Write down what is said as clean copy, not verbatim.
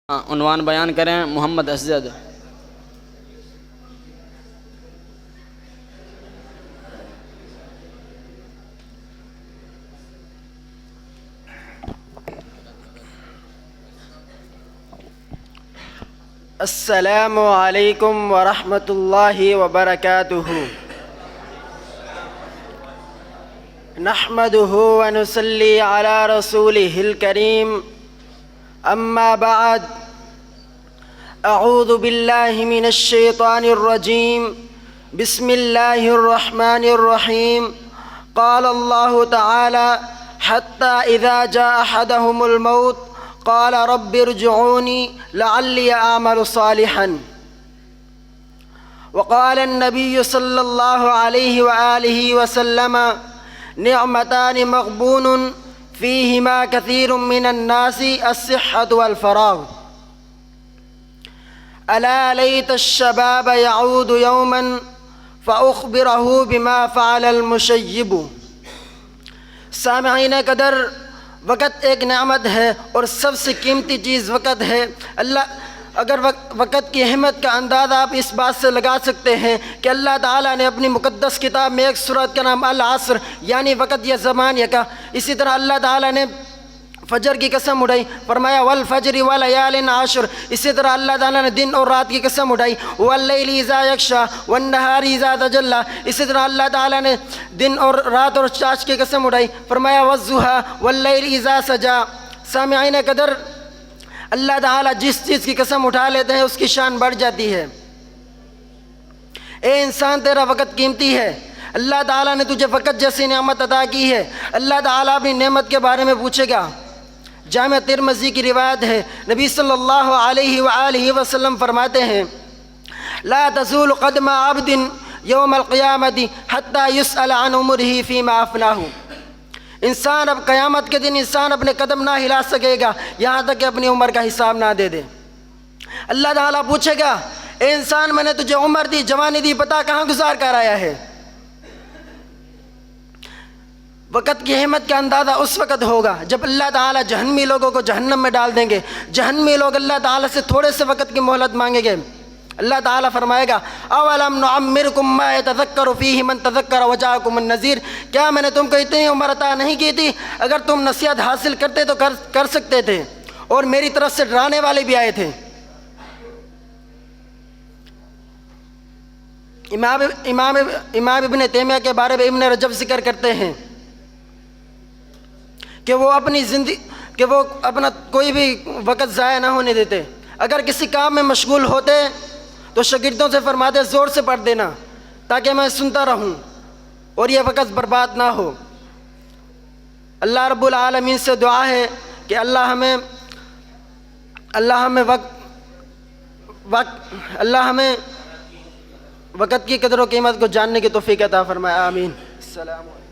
عنوان بیان کریں محمد اسجد۔ السلام علیکم ورحمۃ اللہ وبرکاتہ۔ نحمده ونصلی علی رسولہ الکریم، اما بعد، اعوذ باللہ من الشیطان الرجیم، بسم اللہ الرحمن الرحیم۔ قال اللہ تعالی حتی اذا جاء احدهم الموت قال رب ارجعونی لعلی اعمل صالحا۔ وقال النبی صلی اللہ علیہ وآلہ وسلم نعمتان مغبون فیہما کثیر من الناس الصحة والفراغ، الا لیت الشباب یعود یوما فاخبرہ بما فعل المشیب۔ سامعین قدر، وقت ایک نعمت ہے اور سب سے قیمتی چیز وقت ہے۔ اگر وقت کی اہمیت کا اندازہ آپ اس بات سے لگا سکتے ہیں کہ اللہ تعالیٰ نے اپنی مقدس کتاب میں ایک سورت کا نام العصر یعنی وقت یا زمان کہا۔ اسی طرح اللہ تعالیٰ نے فجر کی قسم اٹھائی، فرمایا والفجر ولیال عشر۔ اسی طرح اللہ تعالیٰ نے دن اور رات کی قسم اٹھائی، واللیل اذا یغشی والنہار اذا تجلی۔ اسی طرح اللہ تعالیٰ نے دن اور رات اور چاش کی قسم اٹھائی، فرمایا والضحی واللیل اذا سجی۔ سامعین قدر، اللہ تعالیٰ جس چیز کی قسم اٹھا لیتے ہیں اس کی شان بڑھ جاتی ہے۔ اے انسان، تیرا وقت قیمتی ہے، اللہ تعالیٰ نے تجھے وقت جیسی نعمت عطا کی ہے۔ اللہ تعالیٰ اپنی نعمت کے بارے میں پوچھے گا۔ جامع ترمذی کی روایت ہے، نبی صلی اللہ علیہ وآلہ وسلم فرماتے ہیں لا تزول قدم عبد یوم القیامت حتی یسأل عن عمرہ فیما افناہ۔ انسان اب قیامت کے دن انسان اپنے قدم نہ ہلا سکے گا یہاں تک کہ اپنی عمر کا حساب نہ دے دے۔ اللہ تعالیٰ پوچھے گا، اے انسان، میں نے تجھے عمر دی، جوانی دی، پتہ کہاں گزار کر آیا ہے؟ وقت کی اہمیت کا اندازہ اس وقت ہوگا جب اللہ تعالیٰ جہنمی لوگوں کو جہنم میں ڈال دیں گے۔ جہنمی لوگ اللہ تعالیٰ سے تھوڑے سے وقت کی مہلت مانگیں گے۔ اللہ تعالیٰ فرمائے گا اولم نعمرکم ما یتذکر فیہ من تذکر وجاءکم النذیر۔ کیا میں نے تم کو اتنی عمر عطا نہیں کی تھی؟ اگر تم نصیحت حاصل کرتے تو کر سکتے تھے، اور میری طرف سے ڈرانے والے بھی آئے تھے۔ امام ابن تیمیہ کے بارے میں ابن رجب ذکر کرتے ہیں کہ وہ اپنا کوئی بھی وقت ضائع نہ ہونے دیتے۔ اگر کسی کام میں مشغول ہوتے تو شاگردوں سے فرماتے زور سے پڑھ دینا تاکہ میں سنتا رہوں اور یہ وقت برباد نہ ہو۔ اللہ رب العالمین سے دعا ہے کہ اللہ ہمیں وقت کی قدر و قیمت کو جاننے کی توفیق عطا فرمائے، آمین۔ السلام علیکم۔